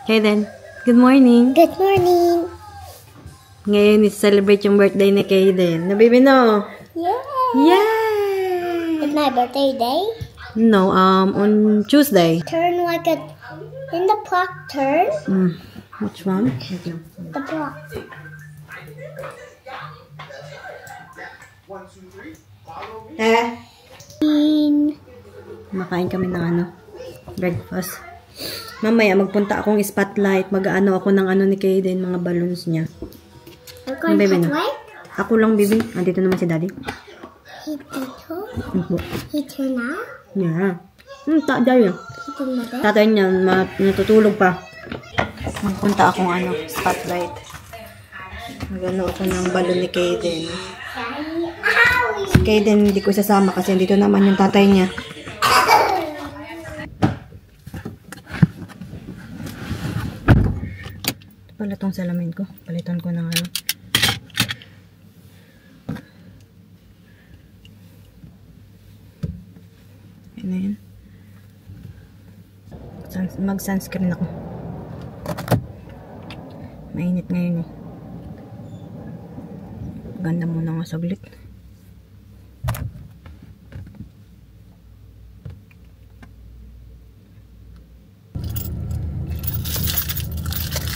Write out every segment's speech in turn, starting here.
Kaden, good morning. Good morning. Ngayon is-celebrate yung birthday ni Kaden. Nabibi no? Yeah. Yay! It's my birthday day. No, on Tuesday. Turn like a... In the clock, turn. Which one? The clock. Makain kami ng breakfast. Mamaya magpunta akong spotlight. Mag-ano ako ng ni Kaden, mga balloons niya. We're going to spotlight? Ako lang, baby. Andito naman si daddy. Heater na? Yeah. Daddy. Tatay niya, natutulog pa. Magpunta akong spotlight. Magano ako ng balon ni Kaden. Si Kaden hindi ko sasama kasi dito naman yung tatay niya. Pala tong salamin ko. Palitan ko ng Ayun na yun. Mag-sunscreen ako. Mainit ngayon eh. Ganda muna nga saglit.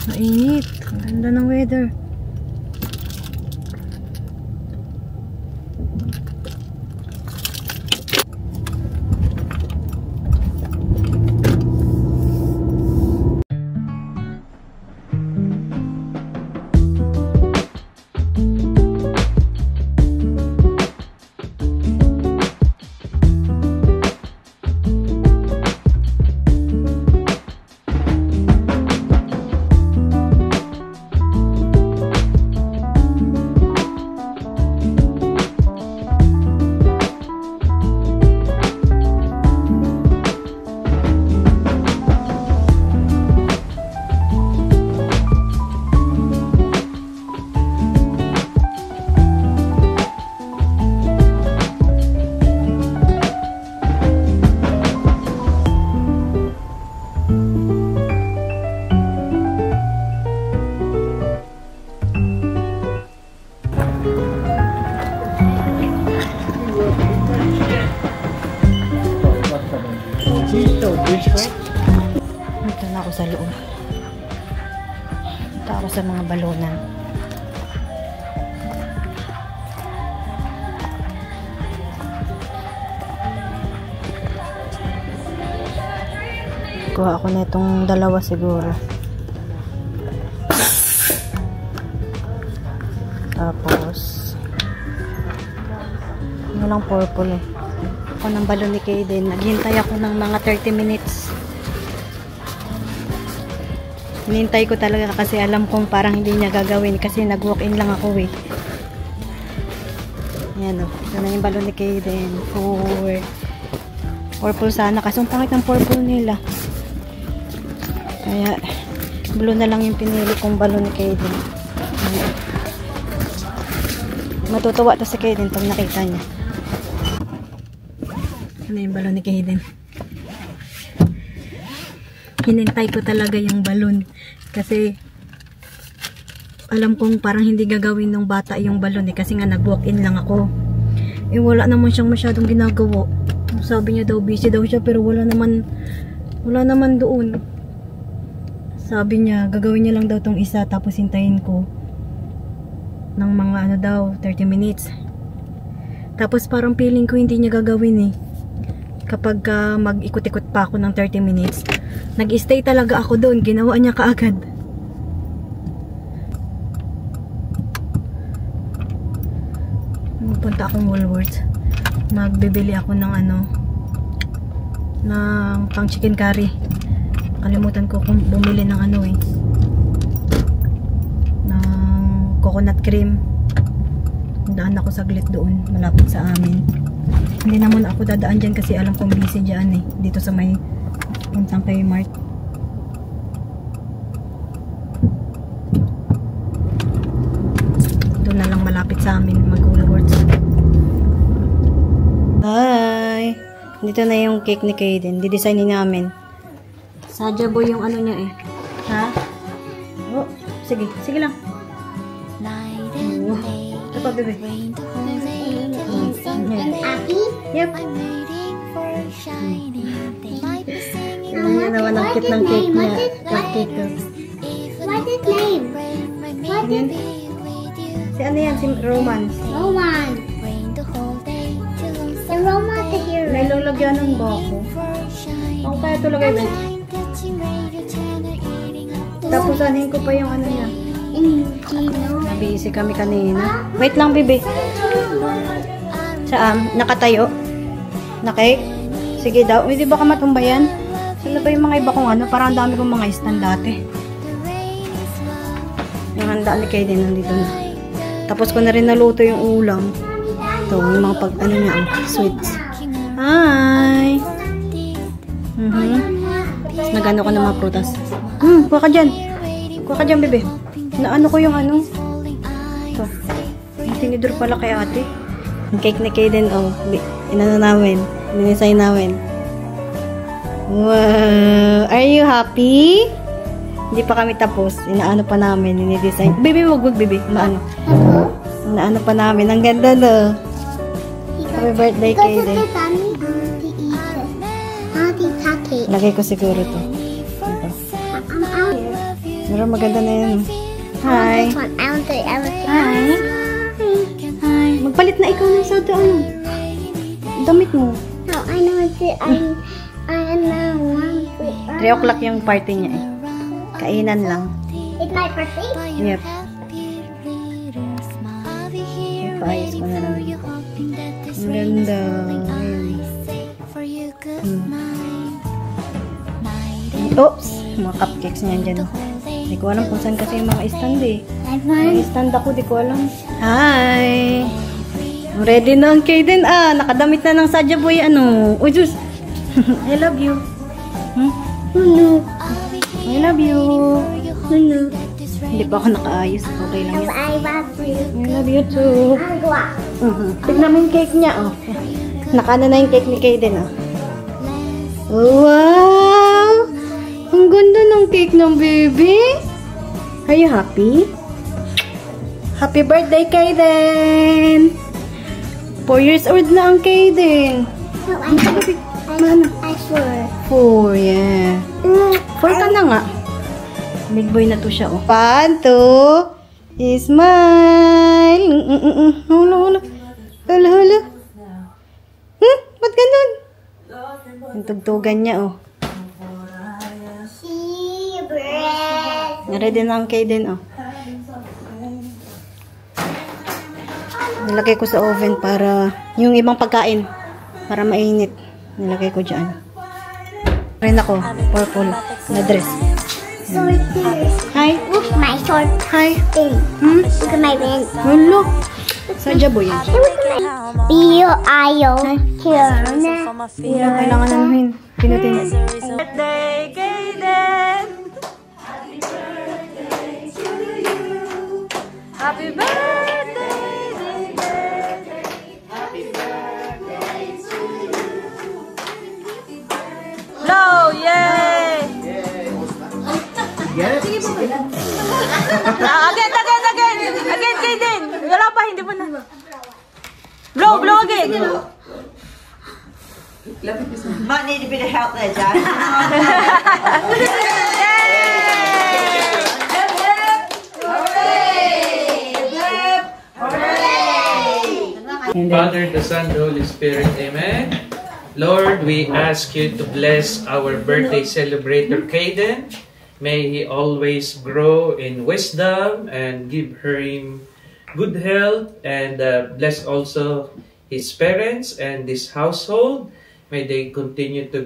Mainit. Ang ganda ng weather. Ito na ako sa loob. Ito ako sa mga balonan. Kuha ako na itong dalawa siguro. Tapos walang purple eh. Ako ng balon ni Kaden. Naghintay ako ng mga 30 minutes. Hinintay ko talaga kasi alam kong parang hindi niya gagawin kasi nag-walk-in lang ako eh. Yan o. Ito na yung balon ni Kaden. Purple sana kasi ang pangit ng purple nila. Kaya blue na lang yung pinili kong balon ni Kaden. Matutuwa to si Kaden pag nakita niya. Ano yung balon ni Kaden? Hinintay ko talaga yung balon kasi alam kong parang hindi gagawin ng bata yung balon eh kasi nga nag-walk-in lang ako. Eh wala naman siyang masyadong ginagawa. Sabi niya daw busy daw siya pero wala naman doon. Sabi niya gagawin niya lang daw tong isa tapos hintayin ko ng mga 30 minutes. Tapos parang feeling ko hindi niya gagawin eh. Kapag mag-ikot-ikot pa ako ng 30 minutes, nag-stay talaga ako doon. Ginawa niya kaagad. Magpunta akong Woolworths. Magbibili ako ng ng pang chicken curry. Kalimutan ko kung bumili ng ng coconut cream. Daan ako saglit doon, malapit sa amin. Hindi naman ako dadaan dyan kasi alam kong busy dyan eh. Dito sa may puntang kay Mart. Doon na lang malapit sa amin mag-Woolworths. Hi! Dito na yung cake ni Kaden. Didesignin namin. Sadya boy yung niya eh. Ha? sige. Sige lang. Ito pa, bebe. Happy? Yep. Ayan naman ang cute ng cake niya. Cupcake ko. What's his name? What's his Si ano yan? Si Romance. Roman. The Roman the hero. May lalagyan ng bako. Ako kaya ito lagay ba? Tapos anin ko pa yung ano niya. Nabisi kami kanina. Wait lang, bebe. Saan? Nakatayo? Na cake? Sige daw. Hindi ba ka matumbayan? Saan ba yung mga iba kong ano? Parang ang dami kong mga stand dati. Yung handa ni Kaden nandito na. Tapos ko na rin naluto yung ulam. Ito, yung mga pag ano niya, sweets. Hi! Nagano ko ng mga prutas. Kuha ka dyan. Kuha ka dyan, bebe. Naano ko yung ano. Ito. Yung tinidor pala kay ate. Yung cake ni Kaden, oh. Inano namin. Dinisay namin. Wow! Are you happy? Hindi pa kami tapos. Inaano pa namin. Ini-design. Bebe, wag, bebe. Maano. Inaano pa namin. Ang ganda, no? Happy birthday, Kaden. Lagay ko siguro to. Ito. Pero maganda na yun. Hi. Hi. Hi. Magpalit na ikaw ng sa ano. Damit mo. No, I know it. I know one. 3 o'clock yung party niya eh. Kainan lang. It's my birthday? Yep. Paayos ko na lang. Ang ganda. Oops! Mga cupcakes niyan dyan. Hindi ko alam kung saan kasi yung mga stand eh. Mga stand ako, di ko alam. Hi! Ready na ang Kaden. Nakadamit na ng Sadya Boy. Ano? Uy, Diyos! I love you. No. I love you. No. Hindi pa ako nakaayos. Okay lang yan. I love you. I love you too. Tignan mo yung cake niya, oh. Nakana na yung cake ni Kaden, oh. Wow! Ang ganda ng cake ng baby. Are you happy? Happy birthday, Kaden! 4 years old na ang Kaden. No, I'm 4. 4, yeah. 4 ka na nga. Big boy na to siya, oh. 1, 2, smile. Hula, hula. Hula, hula. Ba't ganun? Ang tugtugan niya, oh. Ready na ang Kaden, oh. Nilagay ko sa oven para yung ibang pagkain para mainit. Nilagay ko dyan. Rin ako, purple na dress. Hi. Look, my short. Hi. Look at my ring. Hello. Sadya Boy yan. B-O-I-O. Here. Hindi lang kailangan namin. Pinutin. Birthday, Kaden! Happy birthday to you. Happy birthday, happy birthday to you. Blow, yay! Again, Kaden! Wala pa, hindi pa na. Blow again! Might need a bit of help there, Dad. Father, the Son, the Holy Spirit, Amen. Lord, we ask you to bless our birthday celebrator, Kaden. May he always grow in wisdom and give him good health, and bless also his parents and this household. May they continue to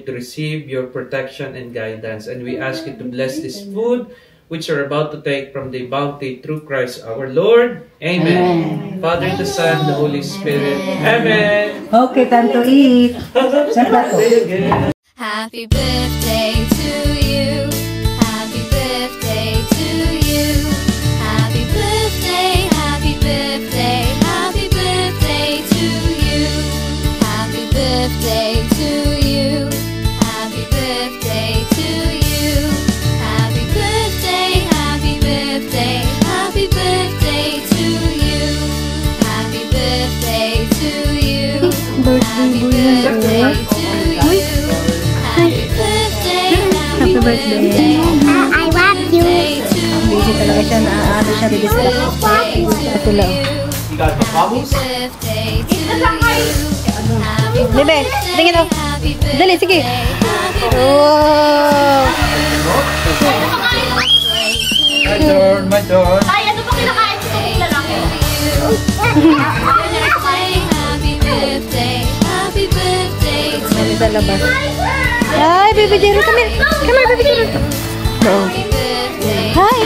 receive your protection and guidance. And we ask you to bless this food which are about to take from the bounty through Christ our Lord. Amen. Father, the Son, the Holy Spirit. Amen. Okay, time to eat. Happy birthday to you. Happy birthday to you. Happy birthday, happy birthday, happy birthday to you. Happy birthday to you. Happy birthday to you. Happy birthday. birthday boy yan, oh. Uy! Hi! Happy birthday! I love you. Busy talaga siya, ano siya, didistract. Ito lang. You got the bubbles? Bebe, tingin o. Dali, sige. Oh! My turn. Ay, ano ba kinakain ko itong lalaki? Ano sa labas? Hi, Baby Jerry, come here. Come here, Baby Jerry. Oh. Hi,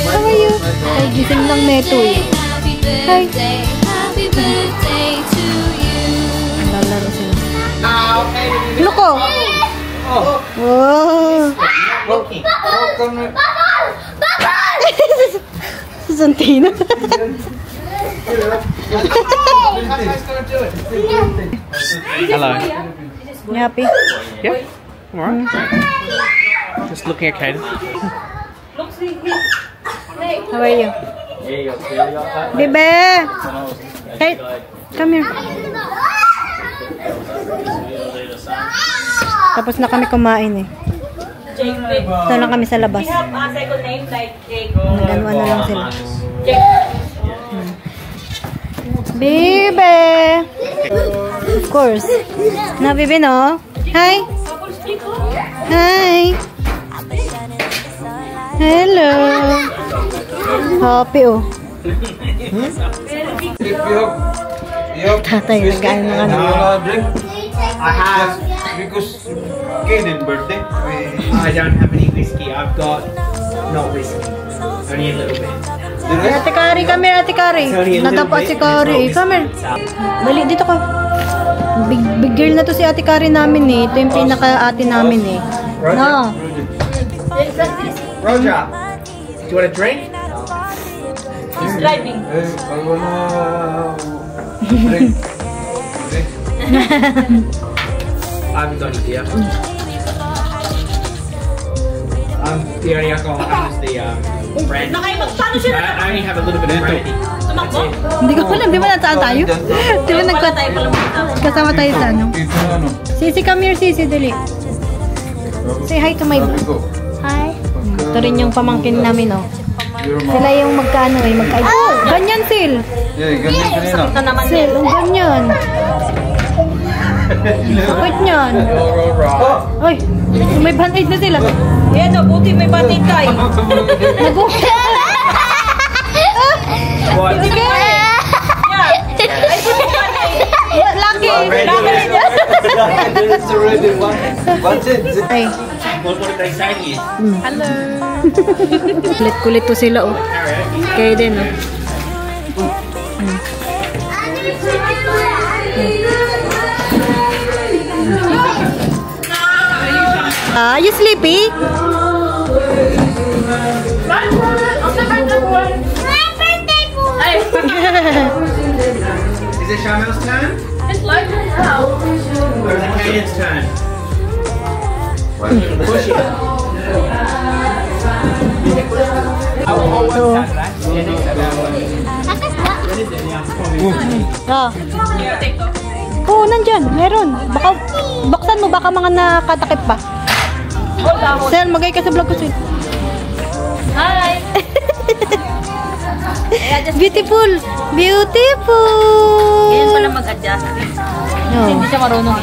how are you? Ay, gising lang neto eh. Hi. Lalaro sila. Loko! Oh! Santino. Hello. You happy? Yeah. Alright. Just looking at Kaden. How are you? Bebe! Hey, come here. Tapos na kami kumain eh. Ito lang kami sa labas. Second name like Jake. Dalawa na lang sila. Bebe! Of course. Na, Bebe, no? Hi! Hi! Hello! Happy, oh. Tatay, nag-ano ng ano. I have, because Kaden's birthday, I don't have any whiskey. I've got not whiskey, only a little bit. Ate Kari, come here, Ate Kari. Nadapa si Kari. Come here. Dali, dito ka. Big girl na to si Ate Kari namin eh. Ito yung pinaka-ate namin eh. No. Roger, do you want a drink? He's driving. I haven't got any beer. The only alcohol I have is the brandy. Paano siya I only have a little bit of brandy. tumakbo? Hindi ko alam. Di ba nasaan tayo? Di ba kasama tayo sa ano? Sisi, come here, Sisi. Dali. Say hi to my... Hi. Ito rin yung pamangkin namin, oh. Sila yung magkano eh. Ganyan, Sil. Ito naman Sil, ang ganyan. Sakit niyan. Uy, may band-aid na sila. Yan o, buti may batid tayo. Sige. Ay, buti batid. Lucky. Ay. What did they say to you? Hello. Kulit-kulit to sila, oh. Kaya din, oh. Are you sleepy? Is it Shamel's turn? It's like this house. Or is it Kaden's turn? Push it. Oh, nandyan. Meron. Baka, buksan mo. Baka mga nakatakip pa. Sel, magay ka sa vlog ko, Sel. Hi. Beautiful. Beautiful. Ganyan pala mag-adjust. No. Hindi siya marunong.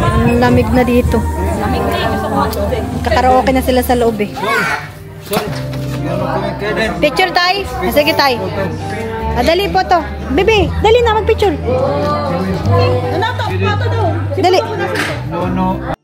Ang lamig na dito. Lamig na yung gusto ko mag-adjust. Kakaraoke na sila sa loob eh. Picture tay? Sige tay. Dali po to. Bebe, dali na mag-picture. Ano to? Pato daw. Dali. No,